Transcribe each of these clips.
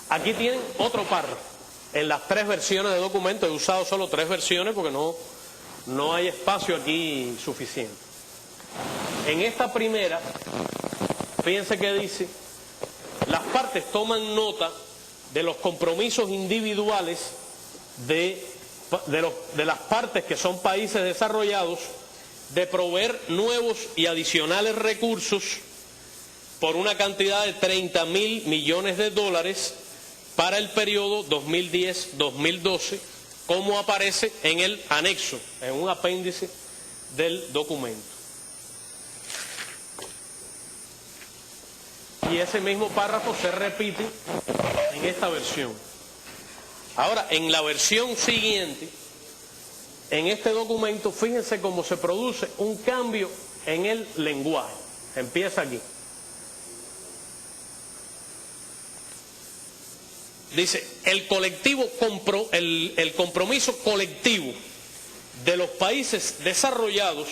Aquí tienen otro párrafo. En las 3 versiones de documento he usado solo 3 versiones porque no hay espacio aquí suficiente. En esta primera, fíjense que dice, las partes toman nota de los compromisos individuales de las partes que son países desarrollados de proveer nuevos y adicionales recursos por una cantidad de 30.000 millones de dólares para el periodo 2010-2012, como aparece en el anexo, en un apéndice del documento. Y ese mismo párrafo se repite en esta versión. Ahora, en la versión siguiente, en este documento, fíjense cómo se produce un cambio en el lenguaje. Empieza aquí. Dice, el compromiso colectivo de los países desarrollados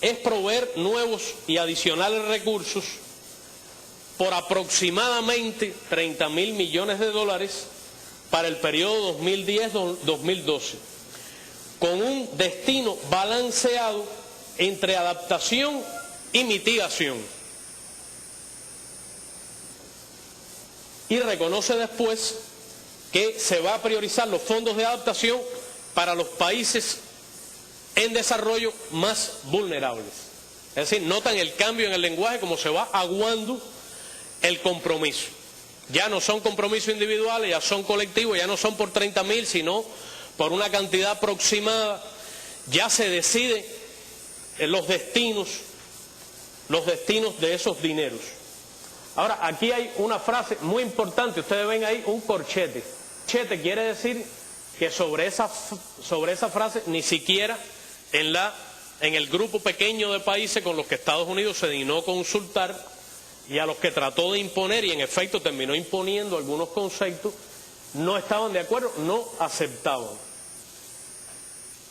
es proveer nuevos y adicionales recursos por aproximadamente 30.000 millones de dólares para el periodo 2010-2012, con un destino balanceado entre adaptación y mitigación. Y reconoce después que se va a priorizar los fondos de adaptación para los países en desarrollo más vulnerables. Es decir, notan el cambio en el lenguaje, como se va aguando el compromiso. Ya no son compromisos individuales, ya son colectivos, ya no son por 30.000, sino por una cantidad aproximada. Ya se decide los destinos de esos dineros. Ahora, aquí hay una frase muy importante, ustedes ven ahí un corchete. Corchete quiere decir que sobre esa frase ni siquiera en el grupo pequeño de países con los que Estados Unidos se dignó consultar y a los que trató de imponer, y en efecto terminó imponiendo algunos conceptos, no estaban de acuerdo, no aceptaban.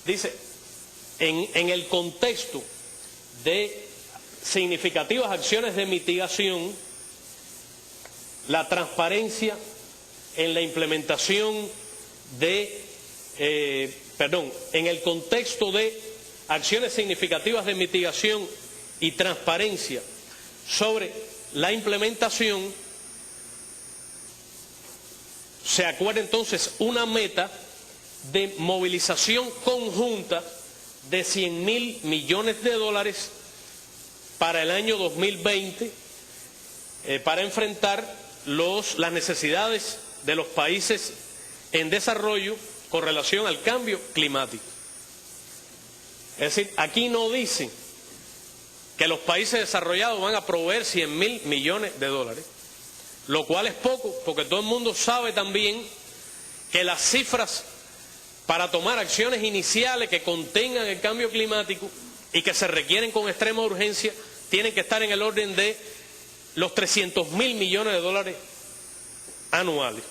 Dice, en el contexto de significativas acciones de mitigación, la transparencia en la implementación en el contexto de acciones significativas de mitigación y transparencia sobre la implementación, se acuerda entonces una meta de movilización conjunta de 100.000 millones de dólares para el año 2020 para enfrentar las necesidades de los países en desarrollo con relación al cambio climático. Es decir, aquí no dice que los países desarrollados van a proveer 100.000 millones de dólares, lo cual es poco, porque todo el mundo sabe también que las cifras para tomar acciones iniciales que contengan el cambio climático y que se requieren con extrema urgencia tienen que estar en el orden de los 300.000 millones de dólares anuales.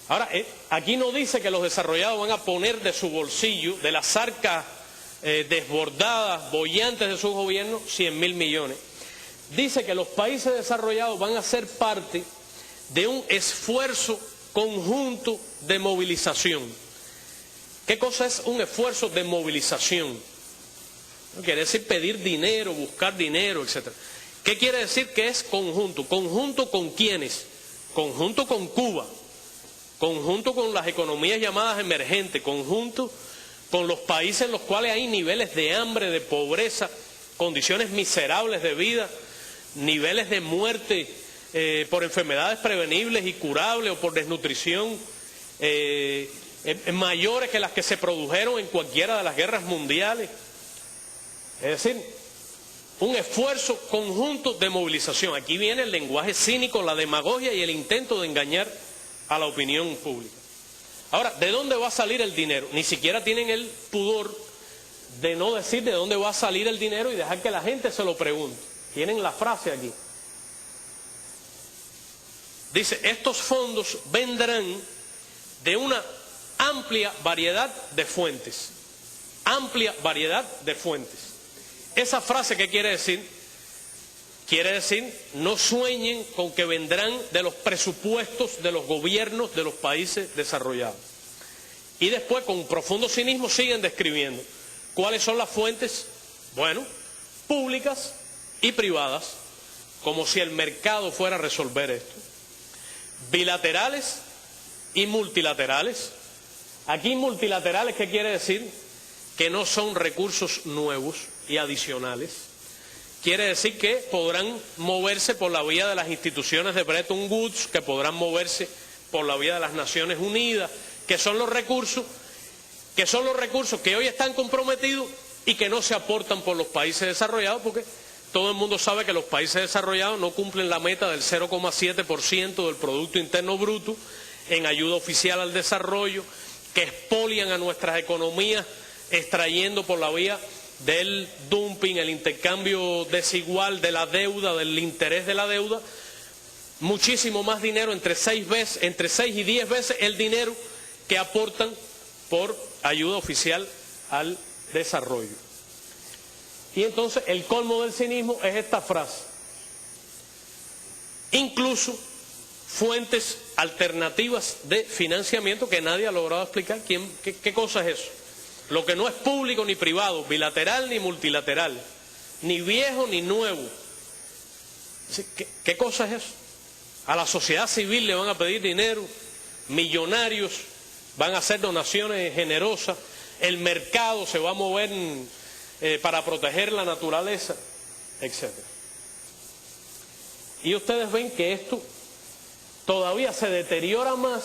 Ahora, aquí no dice que los desarrollados van a poner de su bolsillo, de las arcas desbordadas, bollantes de sus gobiernos, 100.000 millones. Dice que los países desarrollados van a ser parte de un esfuerzo conjunto de movilización. ¿Qué cosa es un esfuerzo de movilización? No quiere decir pedir dinero, buscar dinero, etcétera. ¿Qué quiere decir que es conjunto? ¿Conjunto con quiénes? Conjunto con Cuba, conjunto con las economías llamadas emergentes, conjunto con los países en los cuales hay niveles de hambre, de pobreza, condiciones miserables de vida, niveles de muerte por enfermedades prevenibles y curables o por desnutrición mayores que las que se produjeron en cualquiera de las guerras mundiales. Es decir, un esfuerzo conjunto de movilización. Aquí viene el lenguaje cínico, la demagogia y el intento de engañar a la opinión pública. Ahora, ¿de dónde va a salir el dinero? Ni siquiera tienen el pudor de no decir de dónde va a salir el dinero y dejar que la gente se lo pregunte. Tienen la frase aquí. Dice, estos fondos vendrán de una amplia variedad de fuentes. Amplia variedad de fuentes. Esa frase, ¿qué quiere decir? quiere decir, no sueñen con que vendrán de los presupuestos de los gobiernos de los países desarrollados. Y después, con profundo cinismo, siguen describiendo cuáles son las fuentes, bueno, públicas y privadas, como si el mercado fuera a resolver esto. Bilaterales y multilaterales. Aquí multilaterales, ¿qué quiere decir? Que no son recursos nuevos y adicionales. Quiere decir que podrán moverse por la vía de las instituciones de Bretton Woods, que podrán moverse por la vía de las Naciones Unidas, que son los recursos que hoy están comprometidos y que no se aportan por los países desarrollados, porque todo el mundo sabe que los países desarrollados no cumplen la meta del 0,7% del Producto Interno Bruto en ayuda oficial al desarrollo, que expolian a nuestras economías extrayendo por la vía del dumping, el intercambio desigual de la deuda, del interés de la deuda, muchísimo más dinero, entre 6 y 10 veces el dinero que aportan por ayuda oficial al desarrollo. Y entonces el colmo del cinismo es esta frase: incluso fuentes alternativas de financiamiento, que nadie ha logrado explicar qué cosa es eso. Lo que no es público ni privado, bilateral ni multilateral, ni viejo ni nuevo. ¿Qué cosa es eso? A la sociedad civil le van a pedir dinero, millonarios van a hacer donaciones generosas, el mercado se va a mover para proteger la naturaleza, etc. Y ustedes ven que esto todavía se deteriora más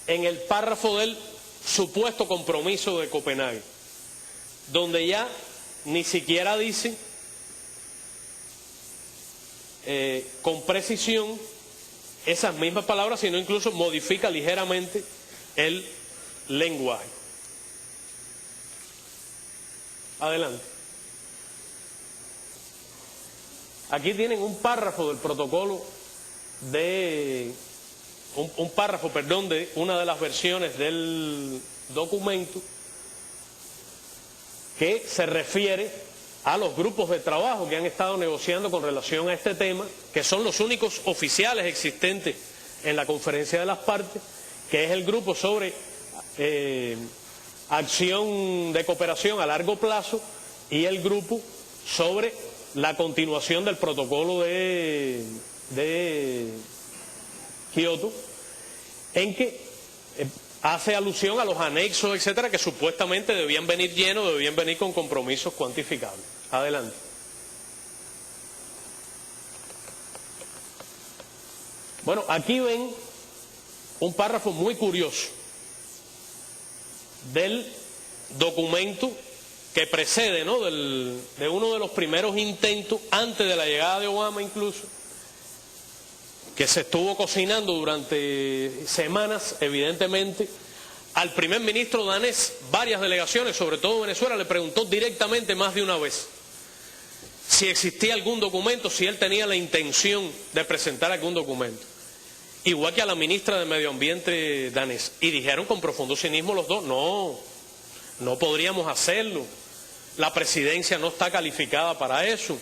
en el párrafo del supuesto compromiso de Copenhague, donde ya ni siquiera dice con precisión esas mismas palabras, sino incluso modifica ligeramente el lenguaje. Adelante. Aquí tienen un párrafo del protocolo de de una de las versiones del documento que se refiere a los grupos de trabajo que han estado negociando con relación a este tema, que son los únicos oficiales existentes en la conferencia de las partes, que es el grupo sobre acción de cooperación a largo plazo y el grupo sobre la continuación del protocolo de Kioto, en que hace alusión a los anexos, etcétera, que supuestamente debían venir llenos, debían venir con compromisos cuantificables. Adelante. Bueno, aquí ven un párrafo muy curioso del documento que precede, ¿no?, de uno de los primeros intentos, antes de la llegada de Obama incluso, que se estuvo cocinando durante semanas, evidentemente. Al primer ministro danés, varias delegaciones, sobre todo Venezuela, le preguntó directamente más de una vez si existía algún documento, si él tenía la intención de presentar algún documento. Igual que a la ministra de Medio Ambiente danés. Y dijeron con profundo cinismo los dos: no podríamos hacerlo. La presidencia no está calificada para eso.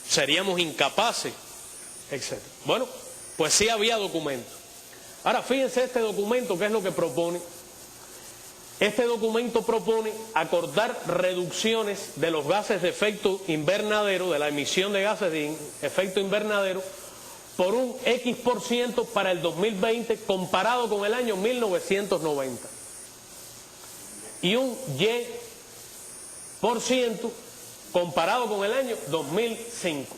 Seríamos incapaces, etc. Bueno, pues sí había documento. Ahora, fíjense este documento, ¿qué es lo que propone? Este documento propone acordar reducciones de los gases de efecto invernadero, de la emisión de gases de efecto invernadero, por un X% para el 2020 comparado con el año 1990. Y un Y% comparado con el año 2005.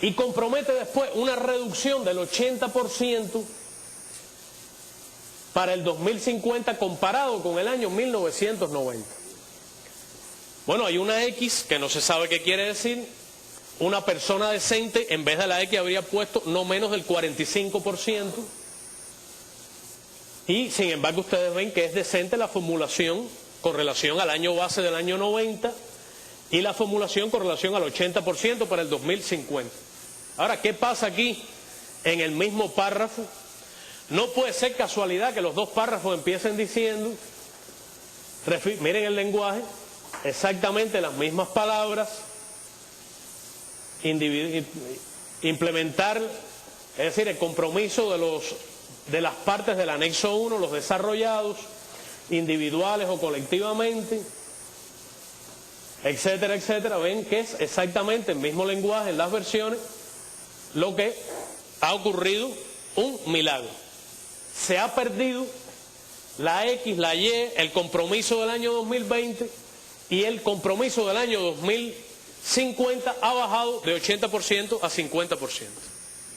Y compromete después una reducción del 80% para el 2050 comparado con el año 1990. Bueno, hay una X que no se sabe qué quiere decir. Una persona decente, en vez de la X, habría puesto no menos del 45%. Y sin embargo ustedes ven que es decente la formulación con relación al año base del año 90 y la formulación con relación al 80% para el 2050. Ahora, ¿qué pasa aquí en el mismo párrafo? No puede ser casualidad que los dos párrafos empiecen diciendo, miren el lenguaje, exactamente las mismas palabras, implementar, es decir, el compromiso de las partes del anexo 1, los desarrollados, individuales o colectivamente, etcétera, etcétera. Ven que es exactamente el mismo lenguaje en las versiones, lo que ha ocurrido un milagro. Se ha perdido la X, la Y, el compromiso del año 2020 y el compromiso del año 2050 ha bajado de 80% a 50%.